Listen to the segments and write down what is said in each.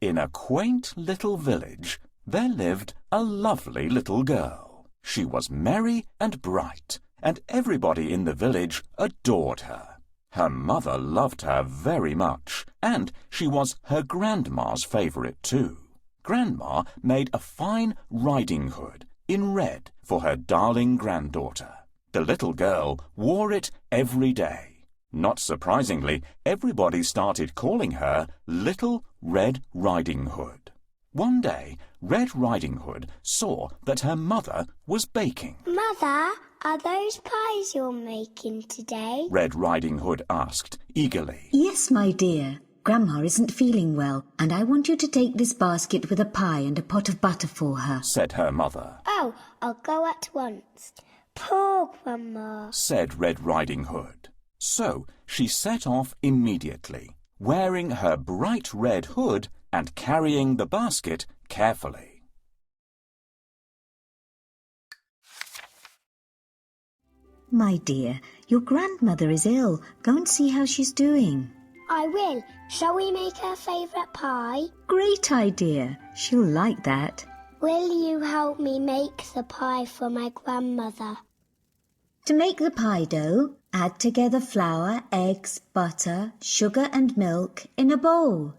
In a quaint little village, there lived a lovely little girl. She was merry and bright, and everybody in the village adored her. Her mother loved her very much, and she was her grandma's favourite too. Grandma made a fine riding hood in red for her darling granddaughter. The little girl wore it every day. Not surprisingly, everybody started calling her Little Red Riding Hood. One day, Red Riding Hood saw that her mother was baking. Mother, are those pies you're making today? Red Riding Hood asked eagerly. Yes, my dear. Grandma isn't feeling well, and I want you to take this basket with a pie and a pot of butter for her, said her mother. Oh, I'll go at once. Poor Grandma, said Red Riding Hood. So she set off immediately, wearing her bright red hood and carrying the basket carefully. My dear, your grandmother is ill. Go and see how she's doing. I will. Shall we make her favourite pie? Great idea. She'll like that. Will you help me make the pie for my grandmother? To make the pie dough, add together flour, eggs, butter, sugar and milk in a bowl.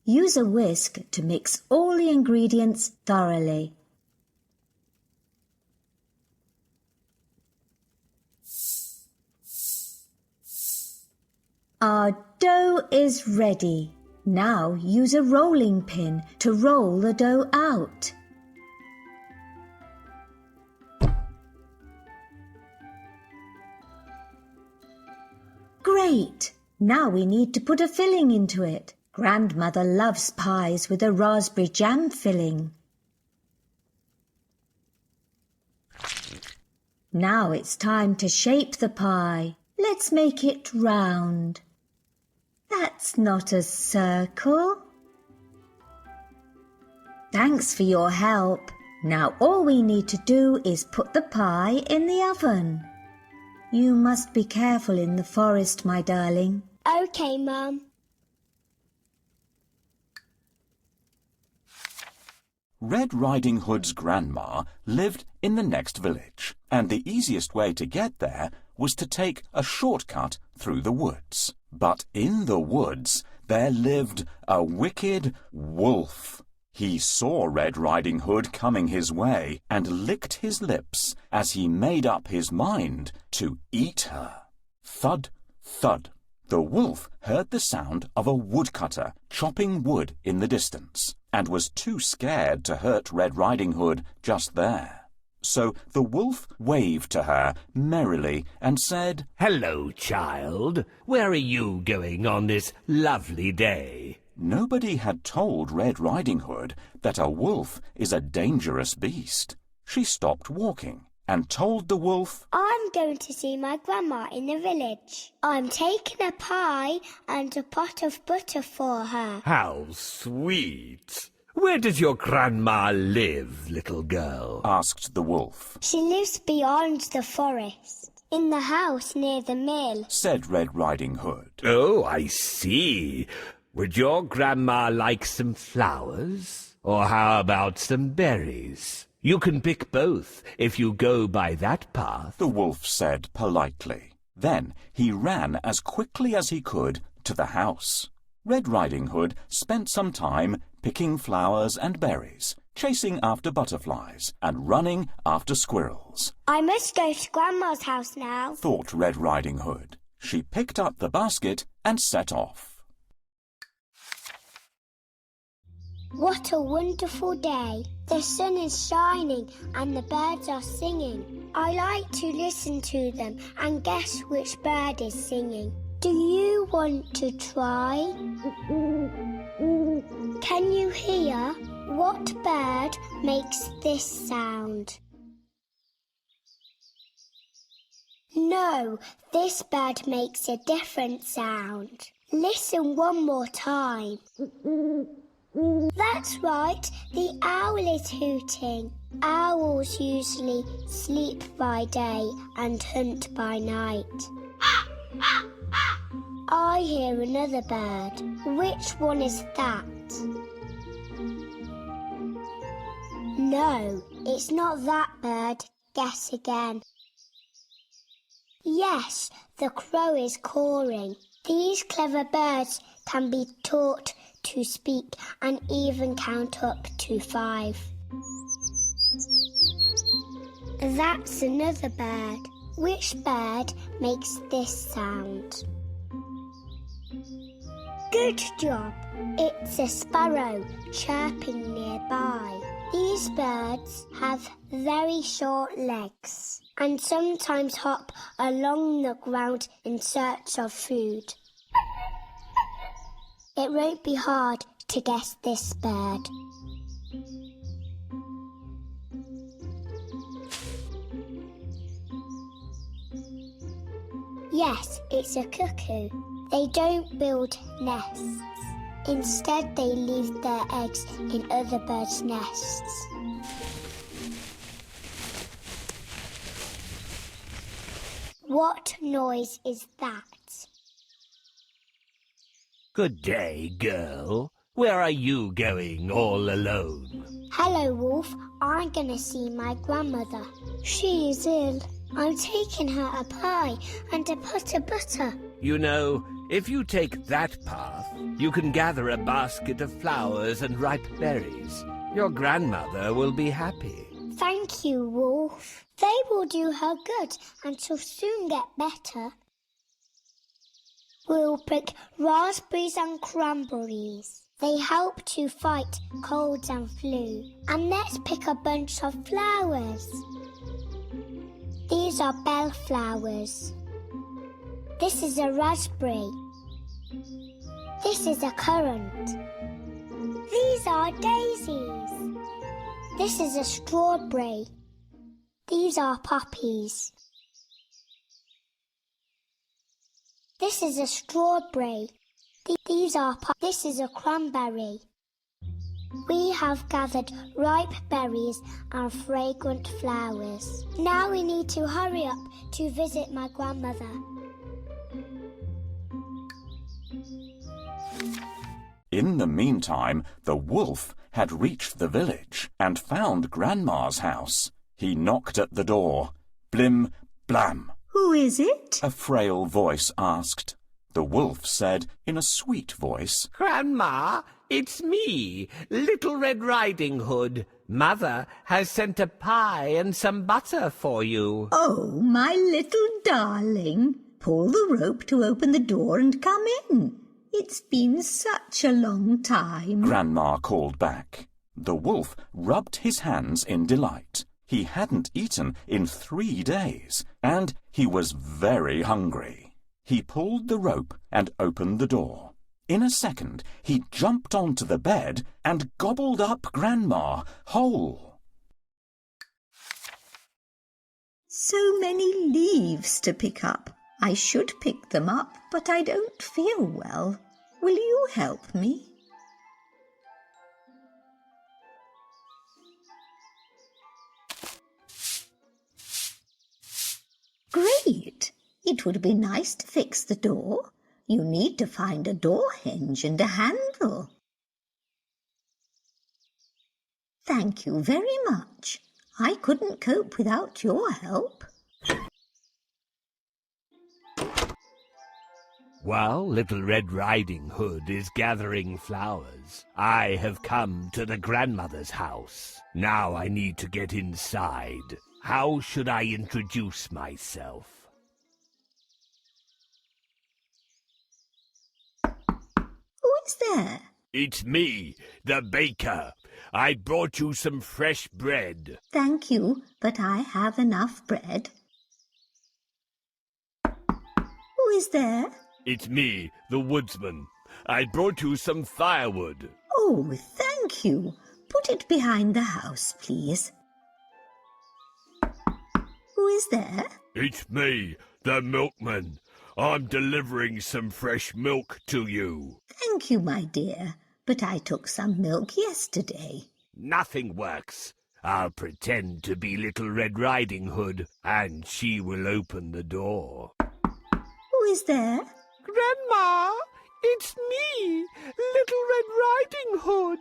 Use a whisk to mix all the ingredients thoroughly. Our dough is ready. Now use a rolling pin to roll the dough out. Great! Now we need to put a filling into it. Grandmother loves pies with a raspberry jam filling. Now it's time to shape the pie. Let's make it round. That's not a circle. Thanks for your help. Now all we need to do is put the pie in the oven. You must be careful in the forest, my darling. OK, Mum. Red Riding Hood's grandma lived in the next village, and the easiest way to get there was to take a shortcut through the woods. But in the woods there lived a wicked wolf. He saw Red Riding Hood coming his way and licked his lips as he made up his mind to eat her. Thud, thud. The wolf heard the sound of a woodcutter chopping wood in the distance and was too scared to hurt Red Riding Hood just there. So the wolf waved to her merrily and said, "Hello, child. Where are you going on this lovely day?" Nobody had told Red Riding Hood that a wolf is a dangerous beast. She stopped walking and told the wolf, I'm going to see my grandma in the village. I'm taking a pie and a pot of butter for her. How sweet. Where does your grandma live, little girl? asked the wolf. She lives beyond the forest, in the house near the mill, said Red Riding Hood. Oh, I see. Would your grandma like some flowers? Or how about some berries? You can pick both if you go by that path, the wolf said politely. Then he ran as quickly as he could to the house. Red Riding Hood spent some time picking flowers and berries, chasing after butterflies, and running after squirrels. I must go to Grandma's house now, thought Red Riding Hood. She picked up the basket and set off. What a wonderful day. The sun is shining and the birds are singing. I like to listen to them and guess which bird is singing. Do you want to try? Can you hear? What bird makes this sound? No, this bird makes a different sound. Listen one more time. That's right, the owl is hooting. Owls usually sleep by day and hunt by night. I hear another bird. Which one is that? No, it's not that bird. Guess again. Yes, the crow is cawing. These clever birds can be taught to speak and even count up to 5. That's another bird. Which bird makes this sound? Good job. It's a sparrow chirping nearby. These birds have very short legs and sometimes hop along the ground in search of food. It won't be hard to guess this bird. Yes, it's a cuckoo. They don't build nests. Instead, they leave their eggs in other birds' nests. What noise is that? Good day, girl. Where are you going all alone? Hello, Wolf. I'm going to see my grandmother. She is ill. I'm taking her a pie and a pot of butter. You know, if you take that path, you can gather a basket of flowers and ripe berries. Your grandmother will be happy. Thank you, Wolf. They will do her good and she'll soon get better. We'll pick raspberries and cranberries. They help to fight colds and flu. And let's pick a bunch of flowers. These are bellflowers. This is a raspberry. This is a currant. These are daisies. This is a strawberry. These are poppies. This is a strawberry. This is a cranberry. We have gathered ripe berries and fragrant flowers. Now we need to hurry up to visit my grandmother. In the meantime, the wolf had reached the village and found Grandma's house. He knocked at the door. Blim, blam. Who is it? A frail voice asked. The wolf said in a sweet voice, Grandma, it's me, Little Red Riding Hood. Mother has sent a pie and some butter for you. Oh, my little darling. Pull the rope to open the door and come in. It's been such a long time. Grandma called back. The wolf rubbed his hands in delight. He hadn't eaten in 3 days, and he was very hungry. He pulled the rope and opened the door. In a second, he jumped onto the bed and gobbled up Grandma whole. So many leaves to pick up. I should pick them up, but I don't feel well. Will you help me? Great! It would be nice to fix the door. You need to find a door hinge and a handle. Thank you very much. I couldn't cope without your help. While Little Red Riding Hood is gathering flowers, I have come to the grandmother's house. Now I need to get inside. How should I introduce myself? Who is there? It's me, the baker. I brought you some fresh bread. Thank you, but I have enough bread. Who is there? It's me, the woodsman. I brought you some firewood. Oh, thank you. Put it behind the house, please. Who is there? It's me, the milkman. I'm delivering some fresh milk to you. Thank you, my dear, but I took some milk yesterday. Nothing works. I'll pretend to be Little Red Riding Hood, and she will open the door. Who is there? Grandma, it's me, Little Red Riding Hood.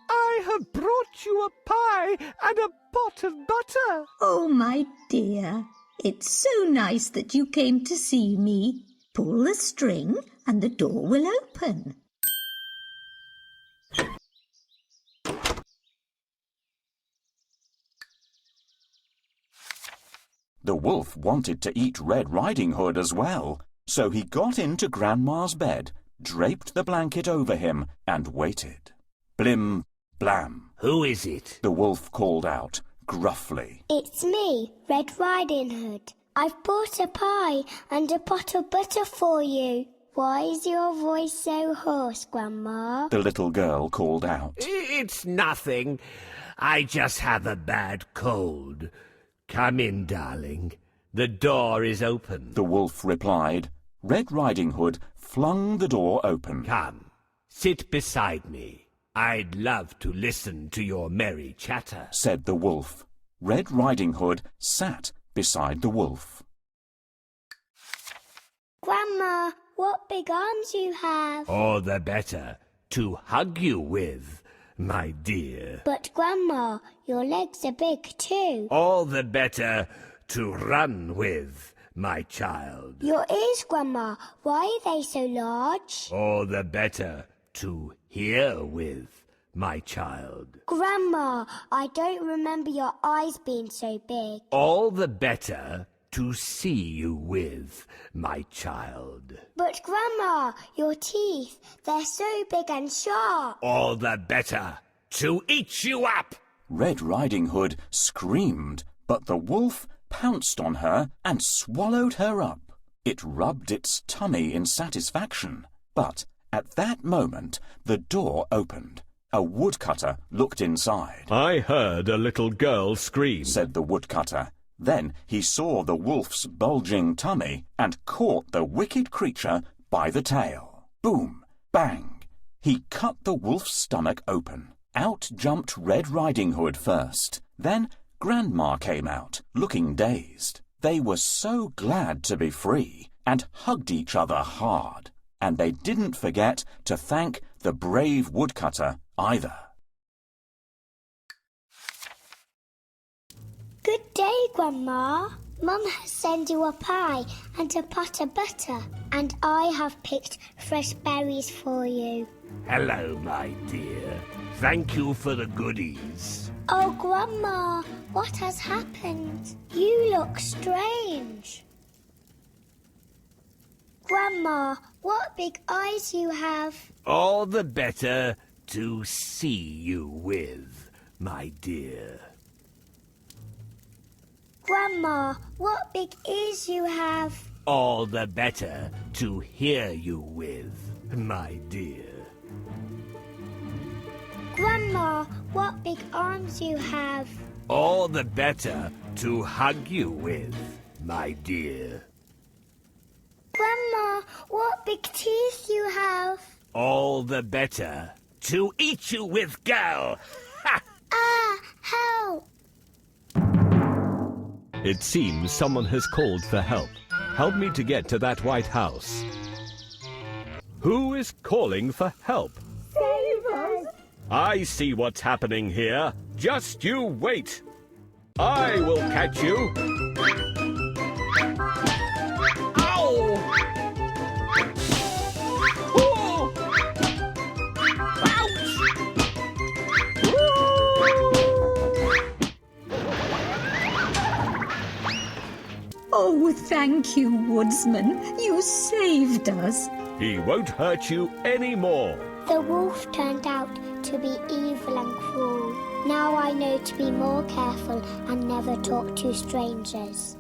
I have brought you a pie and a pot of butter. Oh, my dear, it's so nice that you came to see me. Pull the string and the door will open. The wolf wanted to eat Red Riding Hood as well, so he got into Grandma's bed, draped the blanket over him, and waited. Blim, blam. Who is it? The wolf called out, gruffly. It's me, Red Riding Hood. I've brought a pie and a pot of butter for you. Why is your voice so hoarse, Grandma? The little girl called out. It's nothing. I just have a bad cold. Come in, darling. The door is open. The wolf replied. Red Riding Hood flung the door open. Come, sit beside me. I'd love to listen to your merry chatter, said the wolf. Red Riding Hood sat beside the wolf. Grandma, what big arms you have. All the better to hug you with, my dear. But Grandma, your legs are big too. All the better to run with, my child. Your ears, Grandma, why are they so large? All the better to hear with, my child. Grandma, I don't remember your eyes being so big. All the better to see you with, my child. But Grandma, your teeth, they're so big and sharp. All the better to eat you up. Red Riding Hood screamed, but the wolf pounced on her and swallowed her up. It rubbed its tummy in satisfaction, but at that moment the door opened. A woodcutter looked inside. I heard a little girl scream, said the woodcutter. Then he saw the wolf's bulging tummy and caught the wicked creature by the tail. Boom! Bang! He cut the wolf's stomach open. Out jumped Red Riding Hood first. Then Grandma came out, looking dazed. They were so glad to be free and hugged each other hard. And they didn't forget to thank the brave woodcutter either. Good day, Grandma. Mum has sent you a pie and a pot of butter, and I have picked fresh berries for you. Hello, my dear. Thank you for the goodies. Oh, Grandma, what has happened? You look strange. Grandma, what big eyes you have. All the better to see you with, my dear. Grandma, what big ears you have. All the better to hear you with, my dear. Grandma, what big arms you have. All the better to hug you with, my dear. Grandma, what big teeth you have. All the better to eat you with, girl. Ha! Ah, help! It seems someone has called for help. Help me to get to that White House. Who is calling for help? Save us! I see what's happening here. Just you wait. I will catch you. Ow! Oh! Ouch! Oh, thank you, Woodsman. You saved us. He won't hurt you anymore. The wolf turned out to be evil and cruel. Now I know to be more careful and never talk to strangers.